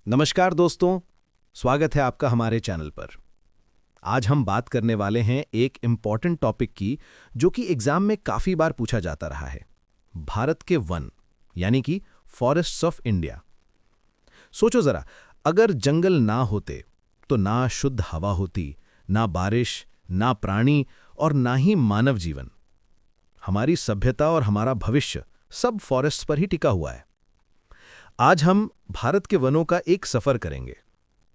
नमस्कार दोस्तों, स्वागत है आपका हमारे चैनल पर। आज हम बात करने वाले हैं एक इम्पॉर्टेंट टॉपिक की जो कि एग्जाम में काफ़ी बार पूछा जाता रहा है। भारत के वन यानी कि फॉरेस्ट्स ऑफ इंडिया। सोचो ज़रा, अगर जंगल ना होते तो ना शुद्ध हवा होती, ना बारिश, ना प्राणी और ना ही मानव जीवन। हमारी सभ्यता और हमारा भविष्य सब फॉरेस्ट्स पर ही टिका हुआ है। आज हम भारत के वनों का एक सफर करेंगे,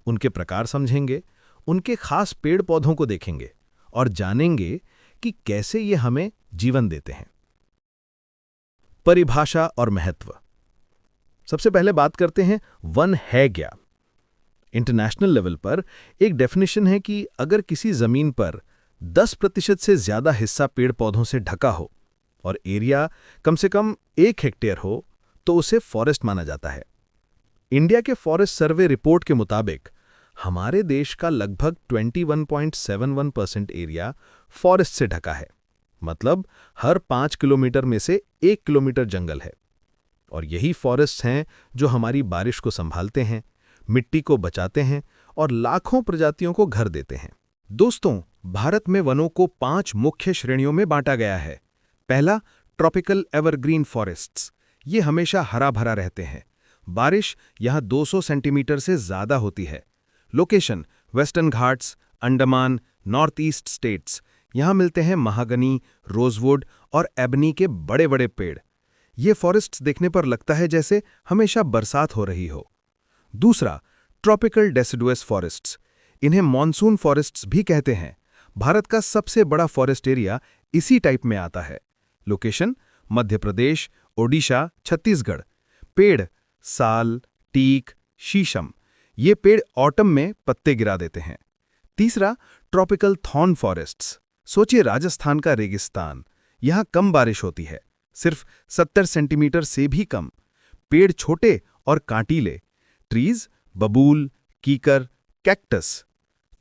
उनके प्रकार समझेंगे, उनके खास पेड़ पौधों को देखेंगे और जानेंगे कि कैसे ये हमें जीवन देते हैं। परिभाषा और महत्व। सबसे पहले बात करते हैं वन है क्या। इंटरनेशनल लेवल पर एक डेफिनेशन है कि अगर किसी जमीन पर 10% से ज्यादा हिस्सा पेड़ पौधों से ढका हो और एरिया कम से कम 1 हेक्टेयर हो तो उसे फॉरेस्ट माना जाता है। इंडिया के फॉरेस्ट सर्वे रिपोर्ट के मुताबिक हमारे देश का लगभग 21.71% एरिया फॉरेस्ट से ढका है, मतलब हर 5 किलोमीटर में से 1 किलोमीटर जंगल है। और यही फॉरेस्ट हैं जो हमारी बारिश को संभालते हैं, मिट्टी को बचाते हैं और लाखों प्रजातियों को घर देते हैं। दोस्तों, भारत में वनों को 5 मुख्य श्रेणियों में बांटा गया है। पहला, ट्रॉपिकल एवरग्रीन फॉरेस्ट्स। ये हमेशा हरा भरा रहते हैं। बारिश यहाँ 200 सेंटीमीटर से ज्यादा होती है। Location, western Ghats, Andaman, north east states. यहाँ मिलते हैं महागनी, रोजवुड और एबनी के बड़े बड़े पेड़। ये फॉरेस्ट्स देखने पर लगता है जैसे हमेशा बरसात हो रही हो। दूसरा, ट्रॉपिकल डेसिडुअस फॉरेस्ट्स। इन्हें मॉनसून फॉरेस्ट्स भी कहते हैं। भारत का सबसे बड़ा फॉरेस्ट एरिया इसी टाइप में आता है। लोकेशन, मध्य प्रदेश, ओडिशा, छत्तीसगढ़। पेड़, साल, टीक, शीशम। ये पेड़ ऑटम में पत्ते गिरा देते हैं। तीसरा, ट्रॉपिकल थॉर्न फॉरेस्ट्स। सोचिए राजस्थान का रेगिस्तान। यहाँ कम बारिश होती है, सिर्फ 70 सेंटीमीटर से भी कम। पेड़ छोटे और कांटीले। ट्रीज, बबूल, कीकर, कैक्टस।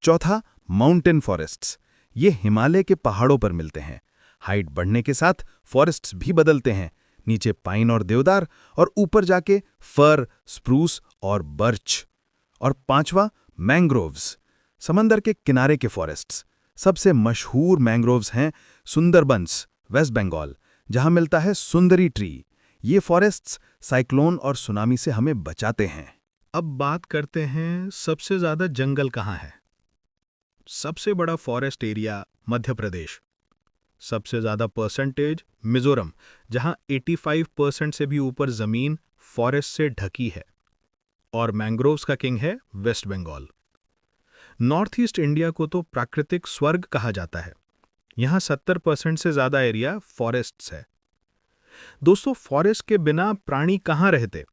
चौथा, माउंटेन फॉरेस्ट्स। ये हिमालय के पहाड़ों पर मिलते हैं। हाइट बढ़ने के साथ फॉरेस्ट्स भी बदलते हैं। नीचे पाइन और देवदार और ऊपर जाके फर, स्प्रूस और बर्च। और पांचवा, मैंग्रोव्स। समंदर के किनारे के फॉरेस्ट्स। सबसे मशहूर मैंग्रोव्स हैं सुंदरबंस, वेस्ट बंगाल, जहां मिलता है सुंदरी ट्री। ये फॉरेस्ट्स साइक्लोन और सुनामी से हमें बचाते हैं। अब बात करते हैं सबसे ज्यादा जंगल कहाँ है। सबसे बड़ा फॉरेस्ट एरिया मध्य प्रदेश। सबसे ज्यादा परसेंटेज मिजोरम, जहां 85% से भी ऊपर जमीन फॉरेस्ट से ढकी है। और मैंग्रोव्स का किंग है वेस्ट बंगाल। नॉर्थ ईस्ट इंडिया को तो प्राकृतिक स्वर्ग कहा जाता है। यहां 70% से ज्यादा एरिया फॉरेस्ट्स है। दोस्तों, फॉरेस्ट के बिना प्राणी कहां रहते।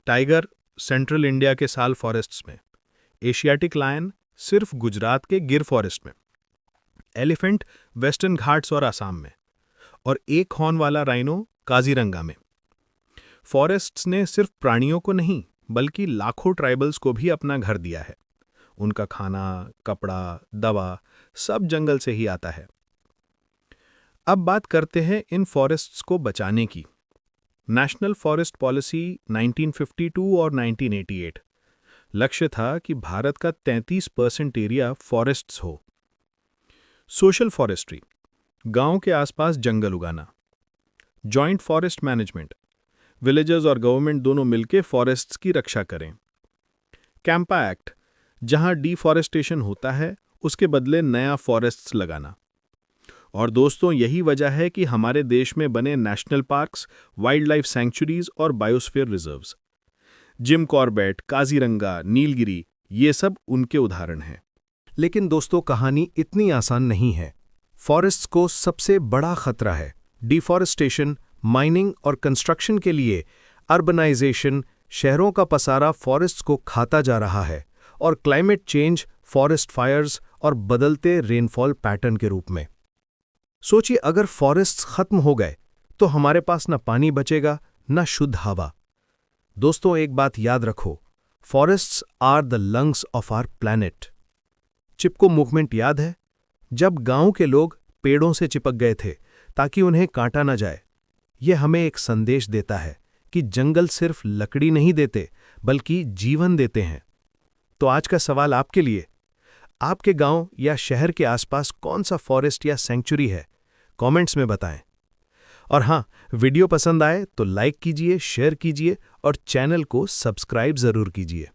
टाइगर सेंट्रल इंडिया के साल फॉरेस्ट्स में। एशियाटिक लायन सिर्फ गुजरात के गिर फॉरेस्ट में। एलिफेंट वेस्टर्न घाट्स और आसाम में। और एक हॉर्न वाला राइनो काजीरंगा में। फॉरेस्ट्स ने सिर्फ प्राणियों को नहीं बल्कि लाखों ट्राइबल्स को भी अपना घर दिया है। उनका खाना, कपड़ा, दवा सब जंगल से ही आता है। अब बात करते हैं इन फॉरेस्ट्स को बचाने की। नेशनल फॉरेस्ट पॉलिसी 1952 और 1988। लक्ष्य था कि भारत का 33% एरिया फॉरेस्ट्स हो। सोशल फॉरेस्ट्री, गांव के आसपास जंगल उगाना। जॉइंट फॉरेस्ट मैनेजमेंट, विलेजर्स और गवर्नमेंट दोनों मिलकर फॉरेस्ट्स की रक्षा करें। कैंपा एक्ट, जहां डिफॉरेस्टेशन होता है उसके बदले नया फॉरेस्ट्स लगाना। और दोस्तों, यही वजह है कि हमारे देश में बने national parks, wildlife sanctuaries और biosphere reserves. Jim Corbett, Kaziranga, Nilgiri, ये सब उनके उदाहरण हैं। लेकिन दोस्तों, कहानी इतनी आसान नहीं है। फॉरेस्ट्स को सबसे बड़ा खतरा है डिफॉरेस्टेशन, माइनिंग और कंस्ट्रक्शन के लिए अर्बनाइजेशन। शहरों का पसारा फॉरेस्ट्स को खाता जा रहा है। और क्लाइमेट चेंज, फॉरेस्ट फायर्स और बदलते रेनफॉल पैटर्न के रूप में। सोचिए, अगर फॉरेस्ट्स खत्म हो गए तो हमारे पास न पानी बचेगा न शुद्ध हवा। दोस्तों, एक बात याद रखो, forests are the lungs of our planet. Chipko movement याद है? जब गांव के लोग पेड़ों से चिपक गए थे ताकि उन्हें काटा न जाए। यह हमें एक संदेश देता है कि जंगल सिर्फ लकड़ी नहीं देते बल्कि जीवन देते हैं। तो आज का सवाल आपके लिए, आपके गांव या शहर के आसपास कौन सा फॉरेस्ट या सेंचुरी है? कमेंट्स में बताएं। और हाँ, वीडियो पसंद आए तो लाइक कीजिए, शेयर कीजिए और चैनल को सब्सक्राइब जरूर कीजिए।